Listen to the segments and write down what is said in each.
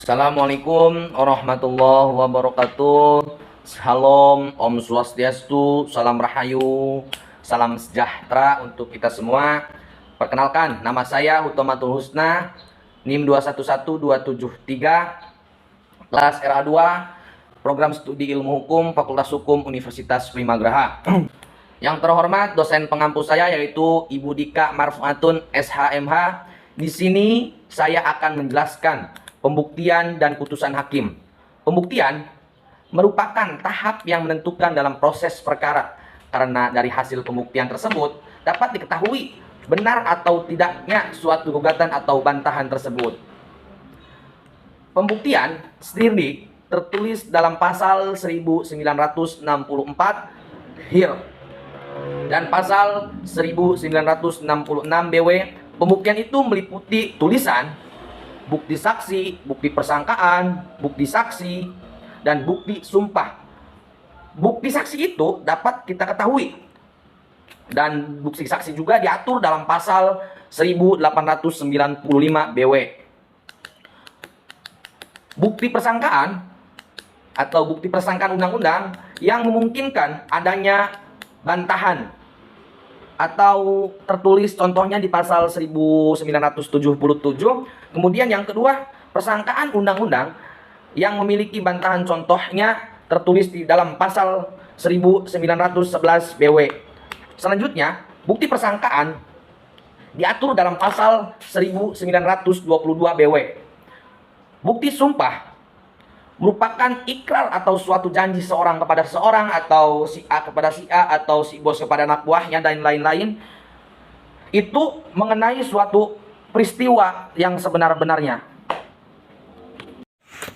Assalamualaikum warahmatullahi wabarakatuh. Shalom, Om Swastiastu, Salam Rahayu, Salam Sejahtera untuk kita semua. Perkenalkan, nama saya Hutomatul Husna, NIM 211273, kelas RA2, Program Studi Ilmu Hukum, Fakultas Hukum Universitas Primagraha. Yang terhormat dosen pengampu saya yaitu Ibu Dika Marfuatun SHMH. Di sini saya akan menjelaskan pembuktian dan putusan hakim. Pembuktian merupakan tahap yang menentukan dalam proses perkara, karena dari hasil pembuktian tersebut dapat diketahui benar atau tidaknya suatu gugatan atau bantahan tersebut. Pembuktian sendiri tertulis dalam pasal 1964 HIR dan pasal 1966 BW. Pembuktian itu meliputi tulisan, bukti saksi, bukti persangkaan, bukti saksi, dan bukti sumpah. Bukti saksi itu dapat kita ketahui, dan bukti saksi juga diatur dalam pasal 1895 BW. Bukti persangkaan atau bukti persangkaan undang-undang yang memungkinkan adanya bantahan atau tertulis contohnya di pasal 1977. Kemudian yang kedua, persangkaan undang-undang yang memiliki bantahan contohnya tertulis di dalam pasal 1911 BW. Selanjutnya, bukti persangkaan diatur dalam pasal 1922 BW. Bukti sumpah merupakan ikrar atau suatu janji seorang kepada seorang, atau si A kepada si A, atau si bos kepada anak buahnya, dan lain-lain. Itu mengenai suatu peristiwa yang sebenar-benarnya.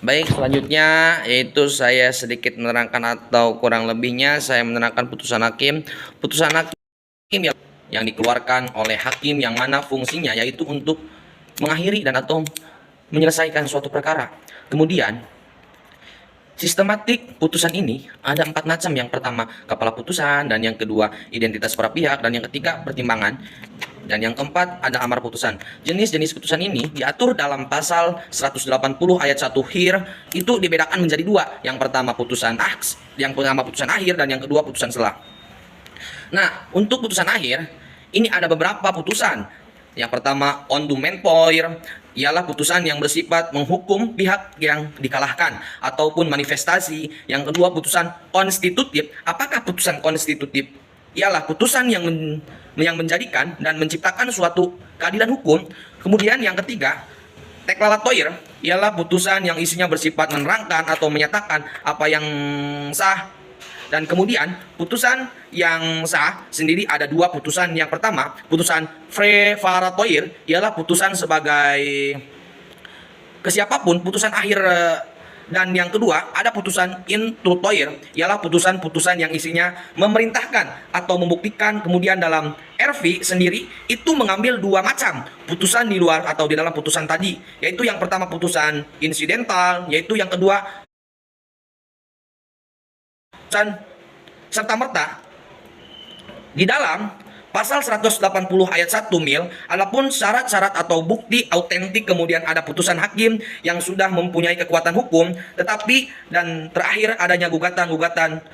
Baik, selanjutnya yaitu saya sedikit menerangkan atau kurang lebihnya saya menerangkan putusan hakim. Putusan hakim yang dikeluarkan oleh hakim yang mana fungsinya yaitu untuk mengakhiri dan atau menyelesaikan suatu perkara. Kemudian sistematik putusan ini ada 4 macam. Yang pertama, kepala putusan, dan yang kedua, identitas para pihak, dan yang ketiga, pertimbangan, dan yang keempat, ada amar putusan. Jenis-jenis putusan ini diatur dalam pasal 180 ayat 1 HIR. Itu dibedakan menjadi 2. Yang pertama putusan putusan akhir, dan yang kedua putusan selah. Nah, untuk putusan akhir ini ada beberapa putusan. Yang pertama, on demand point, ialah putusan yang bersifat menghukum pihak yang dikalahkan ataupun manifestasi. Yang kedua, putusan konstitutif. Apakah putusan konstitutif? Ialah putusan yang menjadikan dan menciptakan suatu keadilan hukum. Kemudian yang ketiga, deklaratoir, ialah putusan yang isinya bersifat menerangkan atau menyatakan apa yang sah. Dan kemudian putusan yang sah sendiri ada 2 putusan. Yang pertama, putusan prevaratoir, ialah putusan sebagai ke siapapun, putusan akhir. Dan yang kedua, ada putusan intrutoir, ialah putusan-putusan yang isinya memerintahkan atau membuktikan. Kemudian dalam RV sendiri itu mengambil 2 macam putusan di luar atau di dalam putusan tadi, yaitu yang pertama putusan insidental, yaitu yang kedua serta-merta. Di dalam pasal 180 ayat 1 mil, adapun syarat-syarat atau bukti autentik, kemudian ada putusan hakim yang sudah mempunyai kekuatan hukum, tetapi dan terakhir adanya gugatan-gugatan.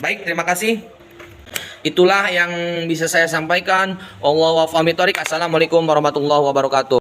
Baik, terima kasih. Itulah yang bisa saya sampaikan. Assalamualaikum warahmatullahi wabarakatuh.